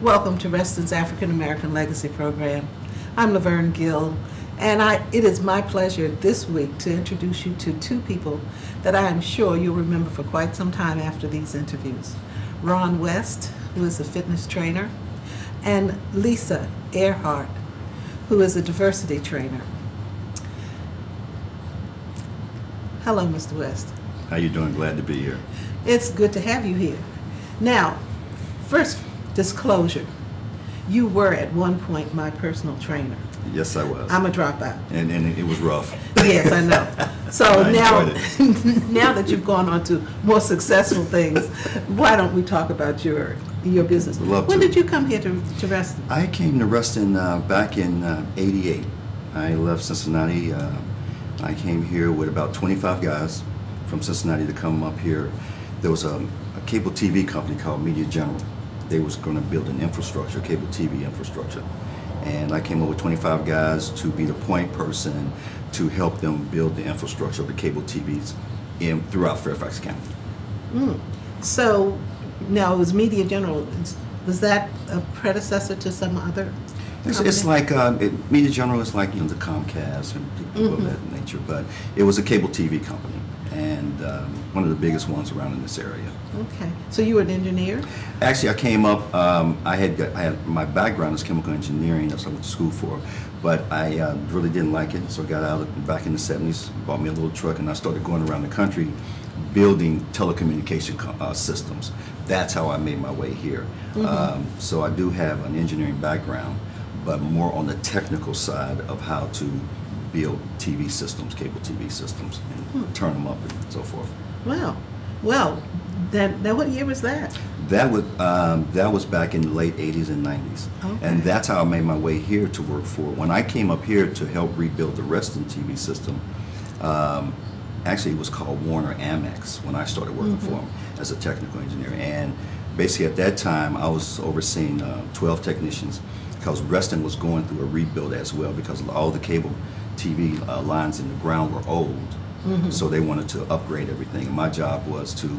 Welcome to Reston's African American Legacy Program. I'm Laverne Gill, and it is my pleasure this week to introduce you to two people that I am sure you'll remember for quite some time after these interviews. Ron West, who is a fitness trainer, and Lisa Earhart, who is a diversity trainer. Hello, Mr. West. How you doing? Glad to be here. It's good to have you here. Now, first disclosure, you were at one point my personal trainer. Yes, I was. I'm a dropout. And it was rough. Yes, I know. So I now, enjoyed now that you've gone on to more successful things, why don't we talk about your business? Love when to. did you come here to Reston? I came to Reston back in '88. I left Cincinnati. I came here with about 25 guys from Cincinnati to come up here. There was a cable TV company called Media General. They was going to build an infrastructure, cable TV infrastructure. And I came up with 25 guys to be the point person to help them build the infrastructure of the cable TVs throughout Fairfax County. So now it was Media General. Was that a predecessor to some other company? It's like, Media General is like, the Comcast and people of that nature, but it was a cable TV company, and one of the biggest ones around in this area. Okay. So you were an engineer? Actually, I came up, I had my background is chemical engineering, that's what I went to school for, but I really didn't like it, so I got out back in the 70s, bought me a little truck, and I started going around the country building telecommunication systems. That's how I made my way here. So I do have an engineering background, but more on the technical side of how to build TV systems, cable TV systems, and turn them up and so forth. Wow. Well, now what year was that? That was back in the late 80s and 90s. Okay. And that's how I made my way here to work for. When I came up here to help rebuild the Reston TV system, actually it was called Warner Amex when I started working for them as a technical engineer. And basically at that time I was overseeing 12 technicians, because Reston was going through a rebuild as well, because all the cable TV lines in the ground were old. So they wanted to upgrade everything. And my job was to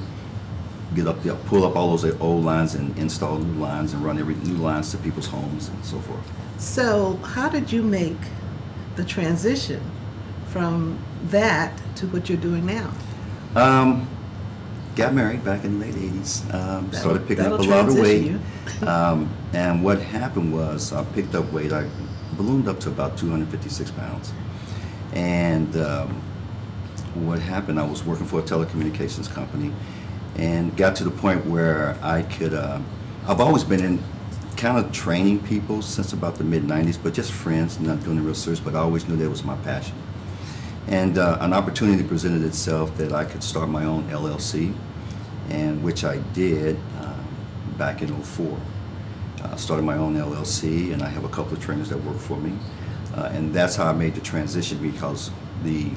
get up there, pull up all those old lines and install new lines and run new lines to people's homes and so forth. So how did you make the transition from that to what you're doing now? Got married back in the late 80s. Started picking up a that'll lot of weight. you. And what happened was I picked up weight. I ballooned up to about 256 pounds. And what happened, I was working for a telecommunications company and got to the point where I could, I've always been in kind of training people since about the mid-90s, but just friends, not doing it real serious, but I always knew that was my passion. And an opportunity presented itself that I could start my own LLC, and which I did back in '04. Started my own LLC, and I have a couple of trainers that work for me. And that's how I made the transition, because the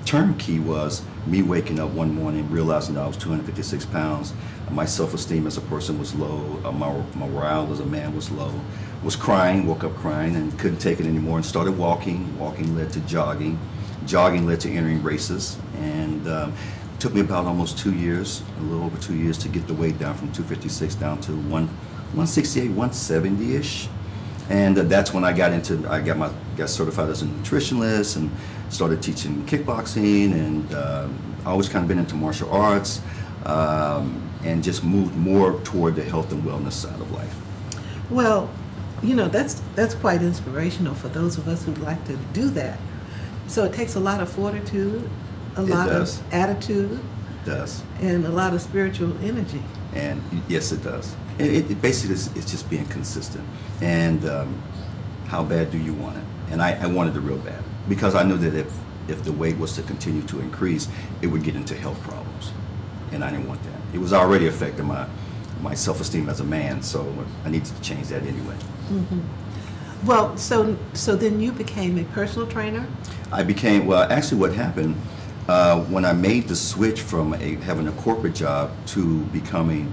term key was me waking up one morning realizing that I was 256 pounds. My self-esteem as a person was low. My morale as a man was low. Was crying, woke up crying, and couldn't take it anymore, and started walking. Walking led to jogging. Jogging led to entering races. And it took me about almost 2 years, a little over 2 years, to get the weight down from 256 down to 168, 170-ish. And that's when I got certified as a nutritionist and started teaching kickboxing, and always kind of been into martial arts, and just moved more toward the health and wellness side of life. Well, that's quite inspirational for those of us who'd like to do that. So it takes a lot of fortitude, a lot of attitude, It does, and a lot of spiritual energy. and yes, it does. It basically it's just being consistent, and how bad do you want it? And I wanted it real bad, because I knew that if the weight was to continue to increase, it would get into health problems, and I didn't want that. It was already affecting my self-esteem as a man, so I needed to change that anyway. Well, so then you became a personal trainer? I became, well, actually what happened, when I made the switch from having a corporate job to becoming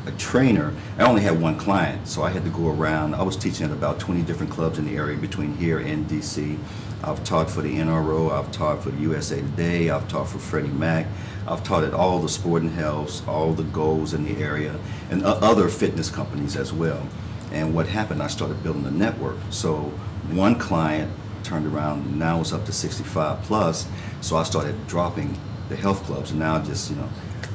a trainer, I only had one client, so I had to go around. I was teaching at about 20 different clubs in the area between here and DC. I've taught for the NRO, I've taught for the USA Today, I've taught for Freddie Mac, I've taught at all the sporting healths, all the goals in the area, and other fitness companies as well. And what happened, I started building a network. So one client turned around, now it's up to 65 plus, so I started dropping the health clubs, and now just, you know,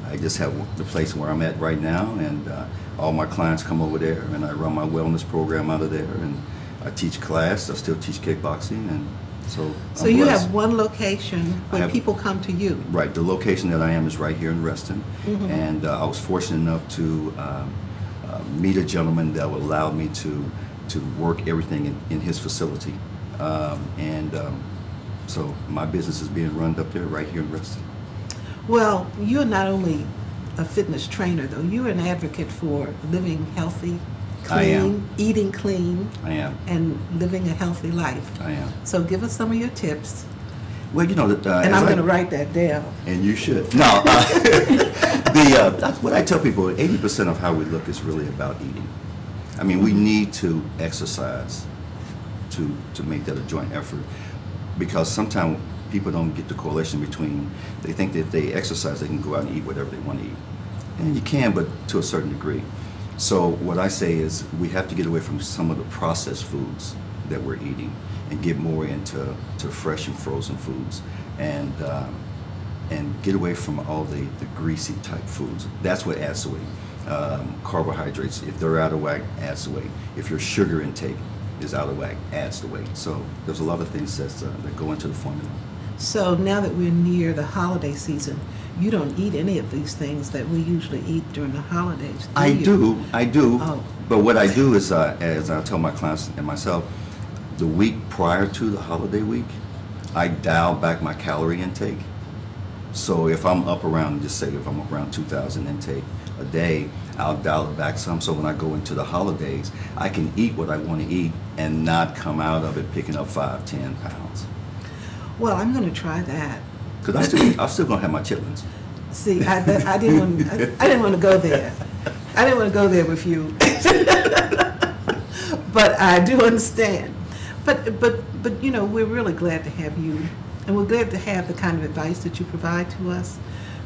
I just have the place where I'm at right now, and all my clients come over there, and I run my wellness program out of there, and I teach class, I still teach kickboxing, and so I'm you blessed. have one location where people come to you. Right, the location that I am is right here in Reston, and I was fortunate enough to meet a gentleman that would allow me to work everything in his facility, so my business is being run up there right here in Reston. Well, you're not only a fitness trainer, though. You're an advocate for living healthy, I clean, am. eating clean, I am. and living a healthy life. I am. So give us some of your tips. Well, you know, And I'm going to write that down. And you should. No, that's what I tell people. 80% of how we look is really about eating. I mean, we need to exercise to make that a joint effort, because sometimes people don't get the correlation between, they think that if they exercise, they can go out and eat whatever they want to eat. And you can, but to a certain degree. So what I say is we have to get away from some of the processed foods that we're eating and get more into fresh and frozen foods, and get away from all the greasy type foods. That's what adds to weight. Carbohydrates, if they're out of whack, adds to weight. If your sugar intake is out of whack, adds to weight. So there's a lot of things that go into the formula. So now that we're near the holiday season, you don't eat any of these things that we usually eat during the holidays, do you? I do. Oh. But what I do is, as I tell my clients and myself, the week prior to the holiday week, I dial back my calorie intake. So if I'm up around, just say if I'm up around 2,000 intake a day, I'll dial it back some, so when I go into the holidays, I can eat what I want to eat and not come out of it picking up 5-10 pounds. Well, I'm going to try that. Because I'm still going to have my chitlins. See, I didn't want to go there. I didn't want to go there with you. But I do understand. But you know, we're really glad to have you, and we're glad to have the kind of advice that you provide to us,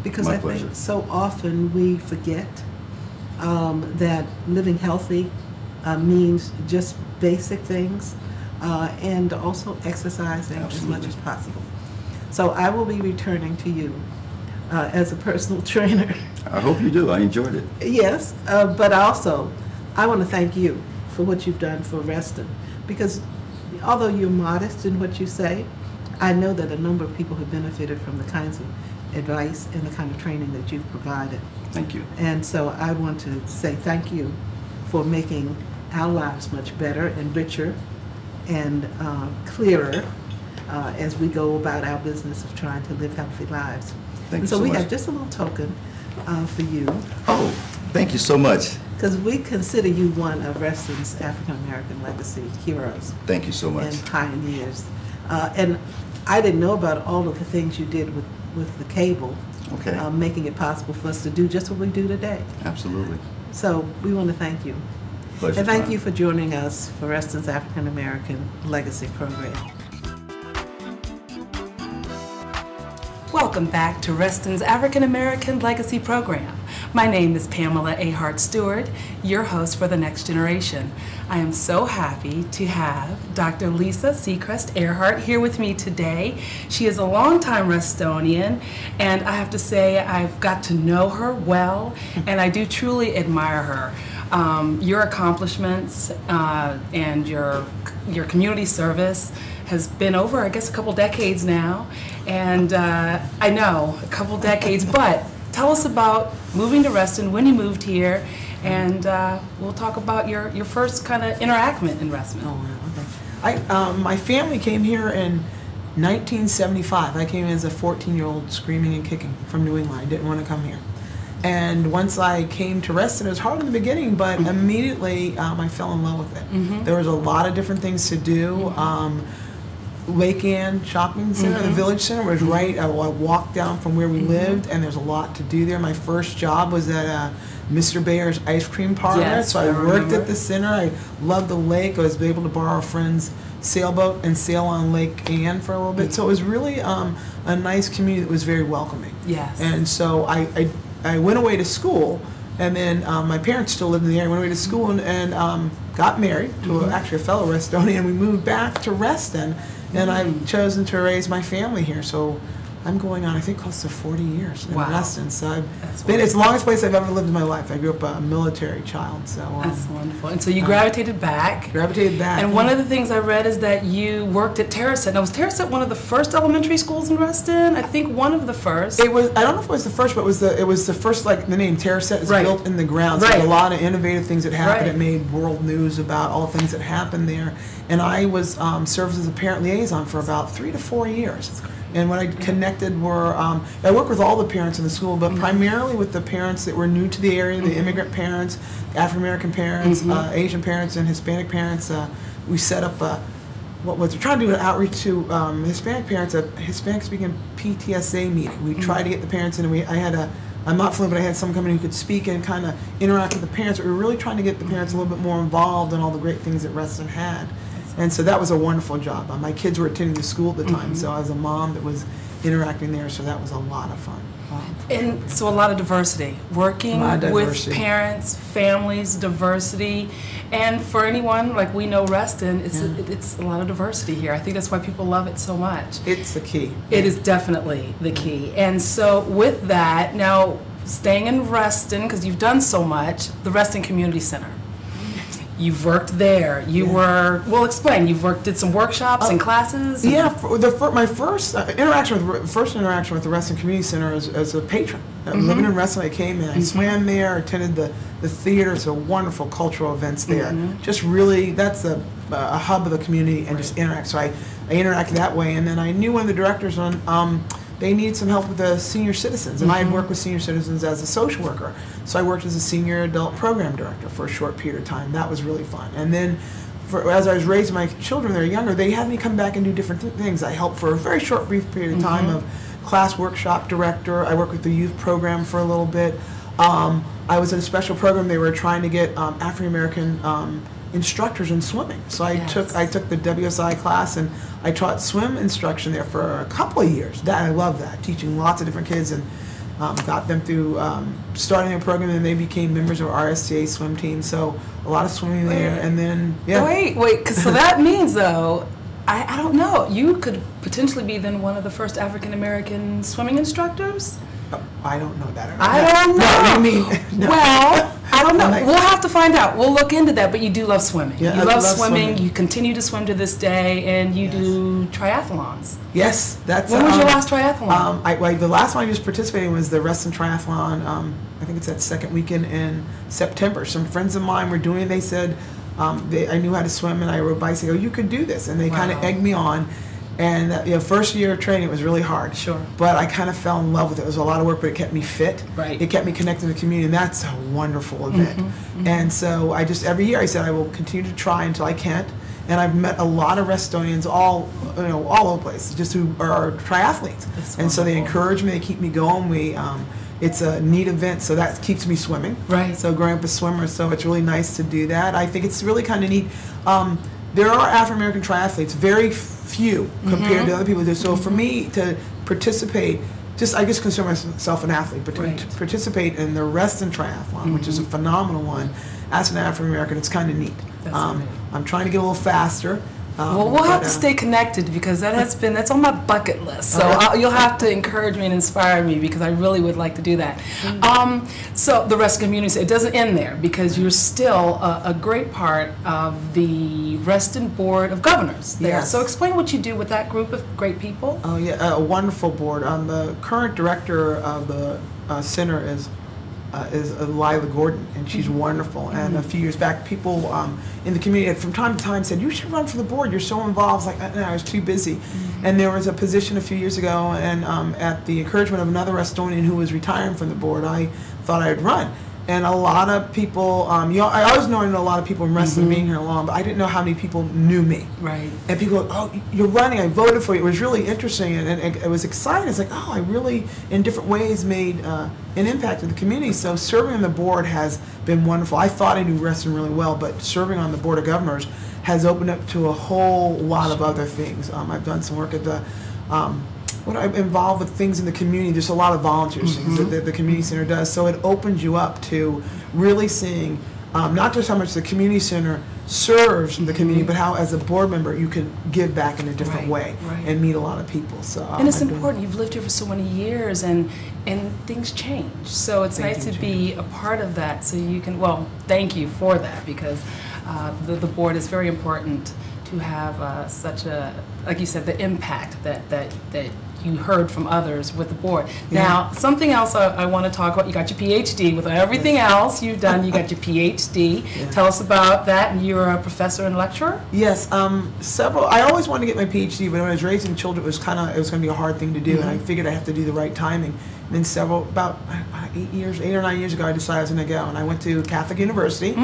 because My I pleasure. think so often we forget that living healthy means just basic things, and also exercising as much as possible. So I will be returning to you as a personal trainer. I hope you do. I enjoyed it. Yes, but also I want to thank you for what you've done for Reston, because although you're modest in what you say, I know that a number of people have benefited from the kinds of advice and the kind of training that you've provided. Thank you. And so I want to say thank you for making our lives much better and richer and clearer as we go about our business of trying to live healthy lives. Thank you so so we much. have just a little token for you, Oh, thank you so much. because we consider you one of Reston's African American legacy heroes Thank you so much. and pioneers. And I didn't know about all of the things you did with the cable, Okay. making it possible for us to do just what we do today. Absolutely. So we want to thank you. Pleasure. And thank mine. you for joining us for Reston's African American Legacy Program. Welcome back to Reston's African American Legacy Program. My name is Pamela A. Hart Stewart, your host for The Next Generation. I am so happy to have Dr. Lisa Seacrest Earhart here with me today. She is a longtime Restonian, and I have to say I've got to know her well, and I do truly admire her. Your accomplishments and your community service has been over, I guess, a couple decades now. And I know, a couple decades, but tell us about moving to Reston, when you moved here, and we'll talk about your first kind of interaction in Reston. Oh, okay. My family came here in 1975. I came as a 14-year-old screaming and kicking from New England. I didn't want to come here. And once I came to Reston, it was hard in the beginning, but immediately I fell in love with it. There was a lot of different things to do. Lake Ann Shopping Center, the Village Center was right. I walked down from where we lived, and there's a lot to do there. My first job was at Mr. Bayer's ice cream parlor, Yes, so I I worked remember. at the center. I loved the lake. I was able to borrow a friend's sailboat and sail on Lake Ann for a little bit. So it was really a nice community that was very welcoming. Yes. And so I went away to school, and then my parents still lived in the area. I went away to school and got married to actually a fellow Restonian. We moved back to Reston, and I've chosen to raise my family here. So I'm going on, I think, close to 40 years in Wow. Reston. So That's it's the longest place I've ever lived in my life. I grew up a military child, so That's wonderful. And so you gravitated back. gravitated back. And one of the things I read is that you worked at Terracet. Now, was Terracet one of the first elementary schools in Reston? I think one of the first. It was. I don't know if it was the first, but it was the first. Like the name Terracet is Right. built in the ground. So Right. there's a lot of innovative things that happened. Right. It made world news about all the things that happened there. And I was served as a parent liaison for about 3 to 4 years. And what I connected were I worked with all the parents in the school, but primarily with the parents that were new to the area, the immigrant parents, African American parents, Asian parents, and Hispanic parents. We set up what was trying to do an outreach to Hispanic parents, a Hispanic speaking PTSA meeting. We tried to get the parents in, and I'm not fluent, but I had someone come in who could speak and kind of interact with the parents. We were really trying to get the parents a little bit more involved in all the great things that Reston had. And so that was a wonderful job. My kids were attending the school at the time, so I was a mom that was interacting there, so that was a lot of fun. And so a lot of diversity, working A lot of with diversity. parents, families, diversity, and for anyone like we know Reston, it's a lot of diversity here. I think that's why people love it so much. It's the key. It is definitely the key. And so with that, now staying in Reston, because you've done so much, the Reston Community Center. You've worked there. You were, well, explain. You've did some workshops and classes. Yeah, my first interaction with the Reston Community Center as a patron. Living in Reston, I came in, I swam there, attended the theater. So wonderful cultural events there. Just really, that's a hub of the community, and just interact. So I interacted that way, and then I knew one of the directors on. They needed some help with the senior citizens, and I had worked with senior citizens as a social worker. So I worked as a senior adult program director for a short period of time. That was really fun. And then as I was raising my children, they're younger, they had me come back and do different things. I helped for a very short, brief period of time of class workshop director. I worked with the youth program for a little bit. I was in a special program. They were trying to get African American instructors in swimming. So I took the WSI class, and I taught swim instruction there for a couple of years. I love that, teaching lots of different kids, and got them through starting their program, and they became members of our RSTA swim team. So a lot of swimming there, and then Wait, so that means though, I don't know. You could potentially be then one of the first African American swimming instructors. I don't know that. I don't know. No, I mean, no. Well, I don't know. Like- We'll have to find out. We'll look into that. But you do love swimming. Yeah, you I love love swimming. swimming. You continue to swim to this day, and you do triathlons. Yes, that's. When was your last triathlon? The last one I just participated in was the Reston Triathlon. I think it's that second weekend in September. Some friends of mine were doing it. They said I knew how to swim, and I rode bikes. They go, "You could do this," and they kind of Wow. egged me on. And first year of training, it was really hard. Sure. But I kind of fell in love with it. It was a lot of work, but it kept me fit. Right. It kept me connected to the community, and that's a wonderful event. And so every year I said I will continue to try until I can't. And I've met a lot of Restonians all over the place, just who are triathletes. That's and so they wonderful. encourage me, they keep me going. It's a neat event, so that keeps me swimming. Right. So growing up a swimmer, so it's really nice to do that. I think it's really kind of neat. There are African American triathletes, very few compared to other people. So for me to participate, I just consider myself an athlete, but to participate in the Reston Triathlon, which is a phenomenal one, as an African American, it's kind of neat. That's amazing. I'm trying to get a little faster. Well, we'll have to stay connected because that's on my bucket list. So you'll have to encourage me and inspire me because I really would like to do that. So the Reston Community, it doesn't end there because you're still a great part of the Reston Board of Governors there. Yes. So explain what you do with that group of great people. Oh yeah, a wonderful board. The current director of the center is Lila Gordon, and she's wonderful. And a few years back, people in the community from time to time said, "You should run for the board. You're so involved." Like, no, I was too busy. And there was a position a few years ago, and at the encouragement of another Restonian who was retiring from the board, I thought I'd run. And a lot of people, I always know a lot of people in Reston being here long, but I didn't know how many people knew me. Right. And people go, oh, you're running, I voted for you. It was really interesting, and it was exciting. It's like, oh, I really, in different ways, made an impact in the community. So serving on the board has been wonderful. I thought I knew Reston really well, but serving on the Board of Governors has opened up to a whole lot of other things. I've done some work at the when I'm involved with things in the community, there's a lot of volunteer things that the community center does. So it opens you up to really seeing not just how much the community center serves the community, but how as a board member you can give back in a different way and meet a lot of people. So and it's important. You've lived here for so many years, and things change. So it's nice to be a part of that. So you can, well, thank you for that, because the board is very important to have such a, like you said, the impact that you heard from others with the board. Now, something else I want to talk about, you got your PhD. With everything else you've done, you got your PhD. Tell us about that. And you're a professor and lecturer? Yes, I always wanted to get my PhD, but when I was raising children, it was going to be a hard thing to do, and I figured I have to do the right timing. And then about 8 or 9 years ago, I decided I was going to go, and I went to Catholic University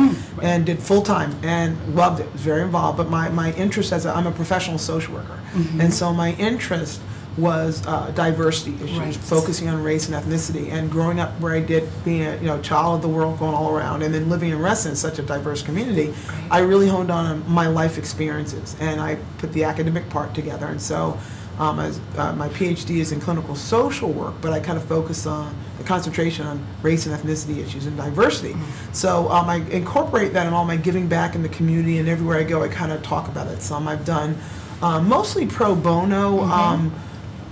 and did full-time and loved it. Was very involved, but my interest I'm a professional social worker, and so my interest was diversity issues, focusing on race and ethnicity. And growing up where I did, being a child of the world, going all around, and then living in Reston, such a diverse community, I really honed on my life experiences, and I put the academic part together. And so my PhD is in clinical social work, but I kind of focus on the concentration on race and ethnicity issues and diversity. So I incorporate that in all my giving back in the community, and everywhere I go I kind of talk about it. Some I've done mostly pro bono,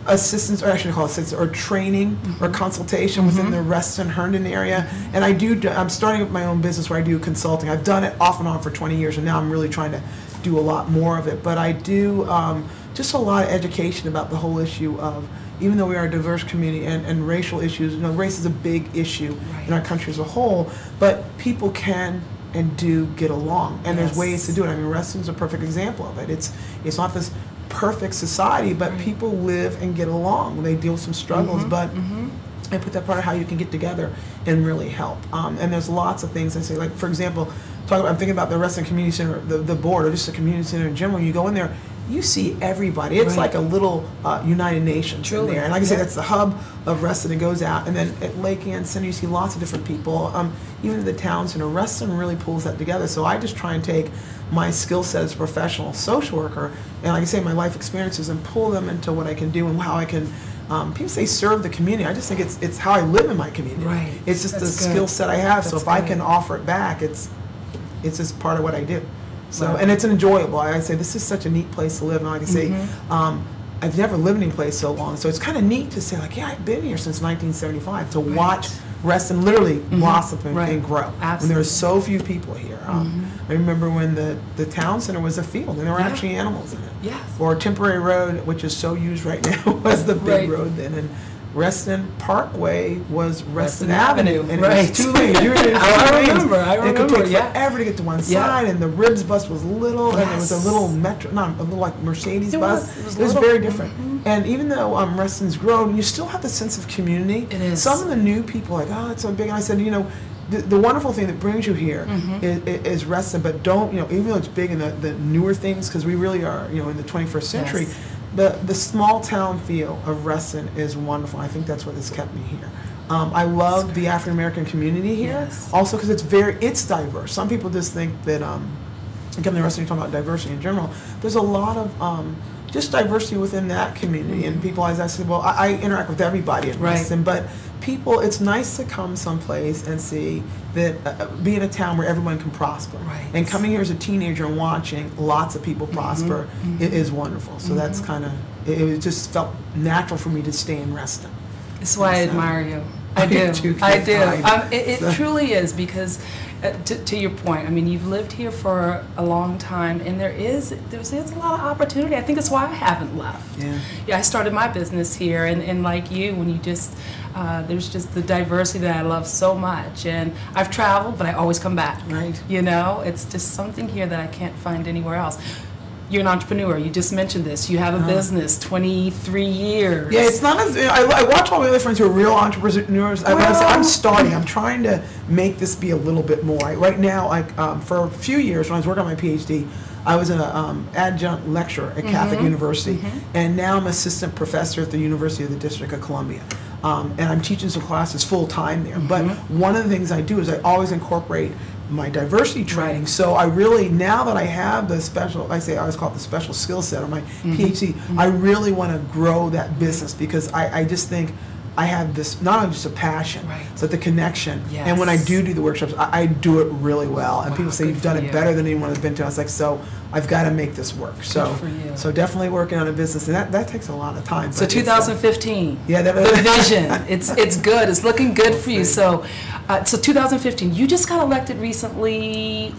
assistance, or I should call it assistance, or training or consultation within the Reston Herndon area. And I'm starting up my own business where I do consulting. I've done it off and on for 20 years, and now I'm really trying to do a lot more of it. But I do just a lot of education about the whole issue of, even though we are a diverse community and racial issues, race is a big issue in our country as a whole, but people can and do get along, and there's ways to do it. I mean, Reston's a perfect example of it. It's not this perfect society, but people live and get along. They deal with some struggles, but I put that part of how you can get together and really help. And there's lots of things I say, like, for example, I'm thinking about the Reston Community Center, the board, or just the community center in general. You go in there, you see everybody. It's like a little United Nations in there. And like I said, that's the hub of Reston. It goes out. And then at Lake Ann Center, you see lots of different people. Even the town center, Reston really pulls that together. So I just try and take my skill set as a professional social worker, and like I say, my life experiences, and pull them into what I can do and how I can, people say serve the community. I just think it's how I live in my community. It's just the skill set I have. So if I can offer it back, it's just part of what I do. So, and it's enjoyable. I say this is such a neat place to live, and like I say, I've never lived any place so long, so it's kind of neat to say, like, yeah, I've been here since 1975, to watch Reston literally blossom and grow. When there were so few people here. I remember when the town center was a field, and there were actually animals in it. Or Temporary Road, which is so used right now, was the big road then. And Reston Parkway was Reston Avenue, and it was 2 lanes. You were in I remember. And it could take forever to get to one side, and the Ribs bus was little, and it was a little metro, not a little like Mercedes bus. It was very different. And even though Reston's grown, you still have the sense of community. It is. Some of the new people are like, oh, it's so big. And I said, the wonderful thing that brings you here is Reston, but don't, even though it's big in the newer things, because we really are, in the 21st century. The small town feel of Reston is wonderful. I think that's what has kept me here. I love the African American community here, also because it's diverse. Some people just think that, coming to Reston, you're talking about diversity in general. There's a lot of just diversity within that community, and people, as I said, well, I interact with everybody in Reston, but people, it's nice to come someplace and see that, be in a town where everyone can prosper. And coming here as a teenager and watching lots of people prosper is wonderful. So that's kind of, it just felt natural for me to stay in Reston. That's why I admire you. I do. I do. It truly is, because to your point, I mean, you've lived here for a long time, and there's a lot of opportunity. I think that's why I haven't left. I started my business here, and like you, when you just there's just the diversity that I love so much, and I've traveled, but I always come back. It's just something here that I can't find anywhere else. you're an entrepreneur. You just mentioned this. You have a business, 23 years. Yeah, it's not as, I watch all my other friends who are real entrepreneurs. I'm starting. I'm trying to make this be a little bit more. Right now, for a few years when I was working on my PhD, I was an adjunct lecturer at Catholic University, and now I'm assistant professor at the University of the District of Columbia. And I'm teaching some classes full time there. But one of the things I do is I always incorporate my diversity training. Right. So I really, now that I have the special, I always call it the special skill set on my PhD, I really want to grow that business because I just think I have this, not only just a passion, but the connection. Yes. And when I do the workshops, I do it really well. And people say, good you've done for it you. better than anyone has been to. I was like, so I've got to make this work. So, for you. so definitely working on a business. And that takes a lot of time. So but 2015. yeah, the vision. It's good. It's looking good for you. So 2015. You just got elected recently.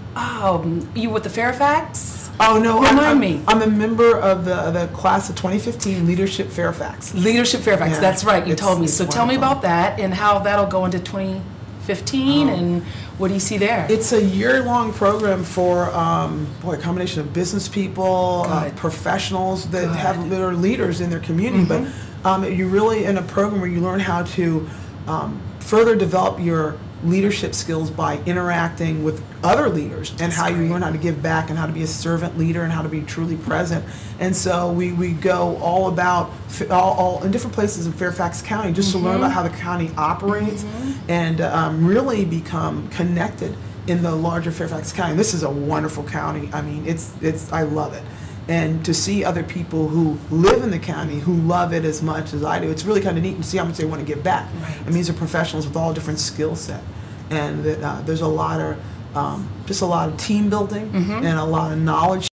You with the Fairfax? Oh no! Remind me. I'm a member of the class of 2015 Leadership Fairfax. Leadership Fairfax. Yeah. That's right. You told me. It's So tell me wonderful. about that and how that'll go into 2015 and what do you see there? It's a year-long program for a combination of business people, Good. professionals that Good. that are leaders in their community. But you're really in a program where you learn how to further develop your leadership skills by interacting with other leaders and how you learn how to give back and how to be a servant leader and how to be truly present. And so we go all about all in different places in Fairfax County just to learn about how the county operates and really become connected in the larger Fairfax County. This is a wonderful county. I mean, it's I love it. And to see other people who live in the county who love it as much as I do, it's really kind of neat to see how much they want to give back. Right. And these are professionals with all different skill set, and that there's a lot of just a lot of team building and a lot of knowledge